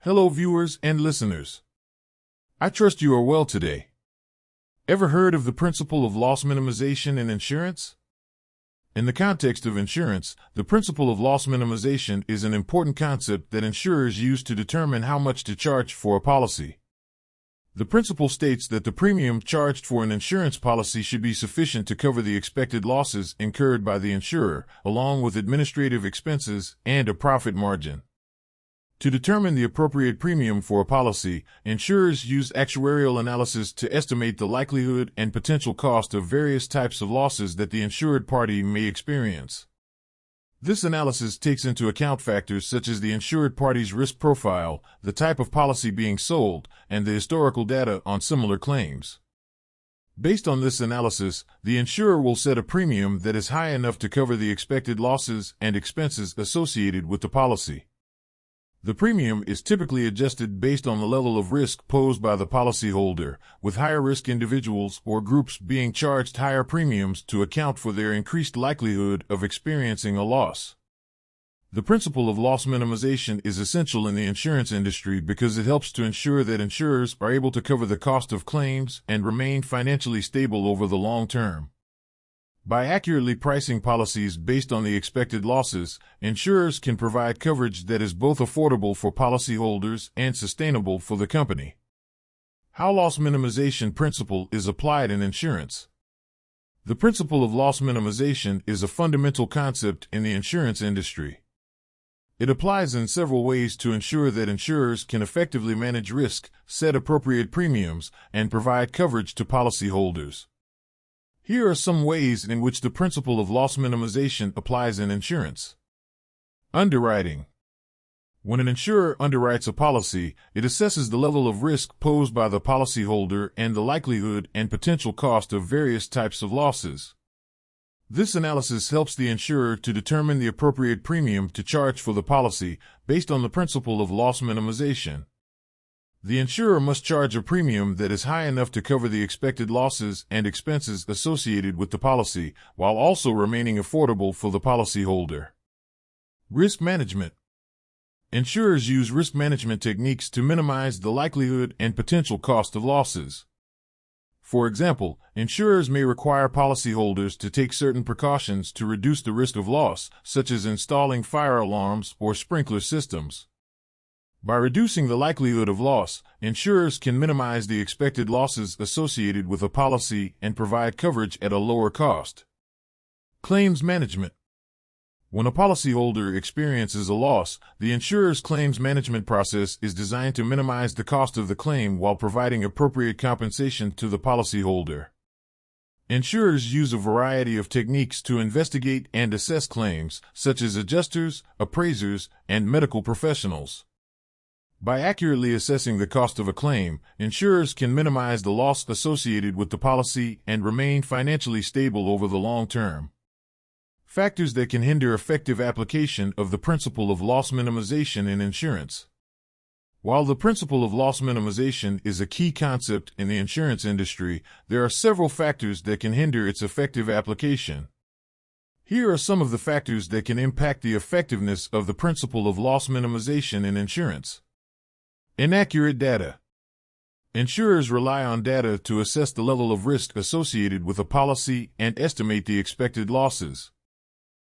Hello viewers and listeners. I trust you are well today. Ever heard of the principle of loss minimization in insurance? In the context of insurance, the principle of loss minimization is an important concept that insurers use to determine how much to charge for a policy. The principle states that the premium charged for an insurance policy should be sufficient to cover the expected losses incurred by the insurer, along with administrative expenses and a profit margin. To determine the appropriate premium for a policy, insurers use actuarial analysis to estimate the likelihood and potential cost of various types of losses that the insured party may experience. This analysis takes into account factors such as the insured party's risk profile, the type of policy being sold, and the historical data on similar claims. Based on this analysis, the insurer will set a premium that is high enough to cover the expected losses and expenses associated with the policy. The premium is typically adjusted based on the level of risk posed by the policyholder, with higher-risk individuals or groups being charged higher premiums to account for their increased likelihood of experiencing a loss. The principle of loss minimization is essential in the insurance industry because it helps to ensure that insurers are able to cover the cost of claims and remain financially stable over the long term. By accurately pricing policies based on the expected losses, insurers can provide coverage that is both affordable for policyholders and sustainable for the company. How loss minimization principle is applied in insurance. The principle of loss minimization is a fundamental concept in the insurance industry. It applies in several ways to ensure that insurers can effectively manage risk, set appropriate premiums, and provide coverage to policyholders. Here are some ways in which the principle of loss minimization applies in insurance. Underwriting. When an insurer underwrites a policy, it assesses the level of risk posed by the policyholder and the likelihood and potential cost of various types of losses. This analysis helps the insurer to determine the appropriate premium to charge for the policy based on the principle of loss minimization. The insurer must charge a premium that is high enough to cover the expected losses and expenses associated with the policy, while also remaining affordable for the policyholder. Risk management. Insurers use risk management techniques to minimize the likelihood and potential cost of losses. For example, insurers may require policyholders to take certain precautions to reduce the risk of loss, such as installing fire alarms or sprinkler systems. By reducing the likelihood of loss, insurers can minimize the expected losses associated with a policy and provide coverage at a lower cost. Claims management. When a policyholder experiences a loss, the insurer's claims management process is designed to minimize the cost of the claim while providing appropriate compensation to the policyholder. Insurers use a variety of techniques to investigate and assess claims, such as adjusters, appraisers, and medical professionals. By accurately assessing the cost of a claim, insurers can minimize the loss associated with the policy and remain financially stable over the long term. Factors that can hinder effective application of the principle of loss minimization in insurance. While the principle of loss minimization is a key concept in the insurance industry, there are several factors that can hinder its effective application. Here are some of the factors that can impact the effectiveness of the principle of loss minimization in insurance. Inaccurate data. Insurers rely on data to assess the level of risk associated with a policy and estimate the expected losses.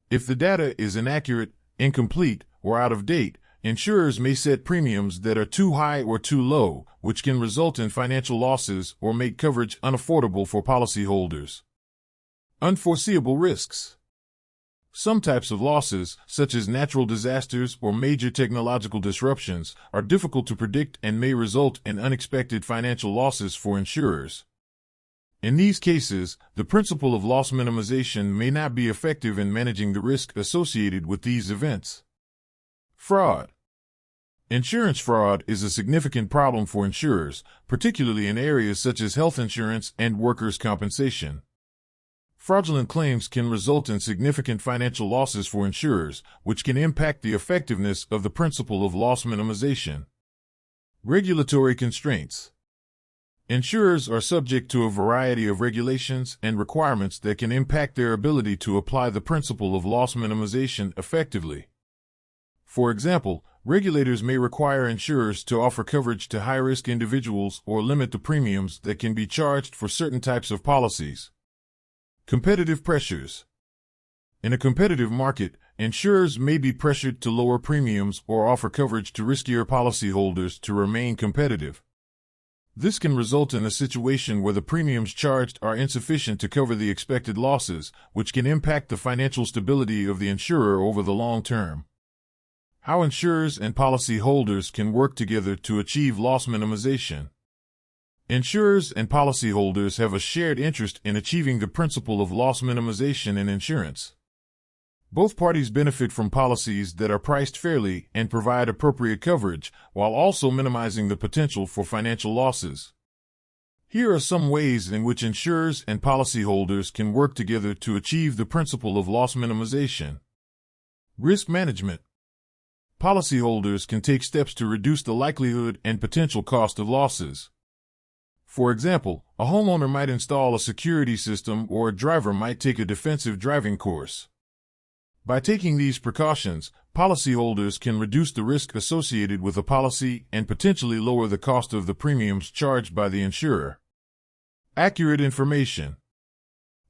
If the data is inaccurate, incomplete, or out of date, insurers may set premiums that are too high or too low, which can result in financial losses or make coverage unaffordable for policyholders. Unforeseeable risks. Some types of losses, such as natural disasters or major technological disruptions, are difficult to predict and may result in unexpected financial losses for insurers. In these cases, the principle of loss minimization may not be effective in managing the risk associated with these events. Fraud. Insurance fraud is a significant problem for insurers, particularly in areas such as health insurance and workers' compensation. Fraudulent claims can result in significant financial losses for insurers, which can impact the effectiveness of the principle of loss minimization. Regulatory constraints. Insurers are subject to a variety of regulations and requirements that can impact their ability to apply the principle of loss minimization effectively. For example, regulators may require insurers to offer coverage to high-risk individuals or limit the premiums that can be charged for certain types of policies. Competitive pressures. In a competitive market, insurers may be pressured to lower premiums or offer coverage to riskier policyholders to remain competitive. This can result in a situation where the premiums charged are insufficient to cover the expected losses, which can impact the financial stability of the insurer over the long term. How insurers and policyholders can work together to achieve loss minimization. Insurers and policyholders have a shared interest in achieving the principle of loss minimization in insurance. Both parties benefit from policies that are priced fairly and provide appropriate coverage, while also minimizing the potential for financial losses. Here are some ways in which insurers and policyholders can work together to achieve the principle of loss minimization. Risk management. Policyholders can take steps to reduce the likelihood and potential cost of losses. For example, a homeowner might install a security system or a driver might take a defensive driving course. By taking these precautions, policyholders can reduce the risk associated with a policy and potentially lower the cost of the premiums charged by the insurer. Accurate information.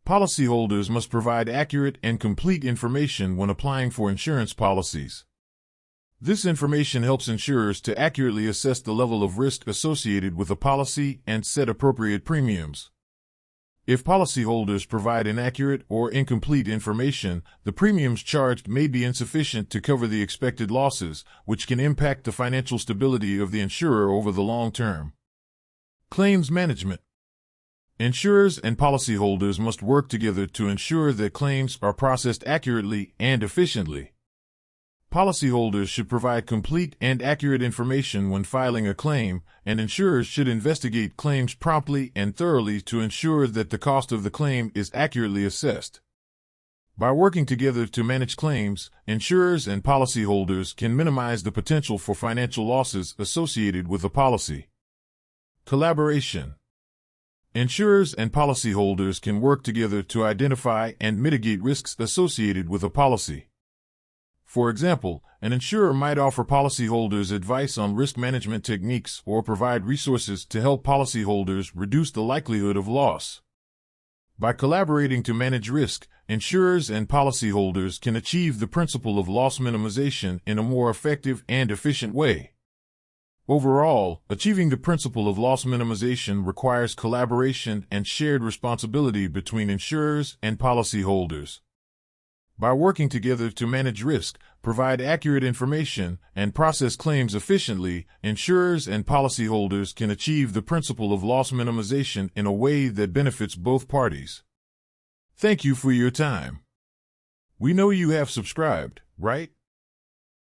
Policyholders must provide accurate and complete information when applying for insurance policies. This information helps insurers to accurately assess the level of risk associated with a policy and set appropriate premiums. If policyholders provide inaccurate or incomplete information, the premiums charged may be insufficient to cover the expected losses, which can impact the financial stability of the insurer over the long term. Claims management. Insurers and policyholders must work together to ensure that claims are processed accurately and efficiently. Policyholders should provide complete and accurate information when filing a claim, and insurers should investigate claims promptly and thoroughly to ensure that the cost of the claim is accurately assessed. By working together to manage claims, insurers and policyholders can minimize the potential for financial losses associated with a policy. Collaboration. Insurers and policyholders can work together to identify and mitigate risks associated with a policy. For example, an insurer might offer policyholders advice on risk management techniques or provide resources to help policyholders reduce the likelihood of loss. By collaborating to manage risk, insurers and policyholders can achieve the principle of loss minimization in a more effective and efficient way. Overall, achieving the principle of loss minimization requires collaboration and shared responsibility between insurers and policyholders. By working together to manage risk, provide accurate information, and process claims efficiently, insurers and policyholders can achieve the principle of loss minimization in a way that benefits both parties. Thank you for your time. We know you have subscribed, right?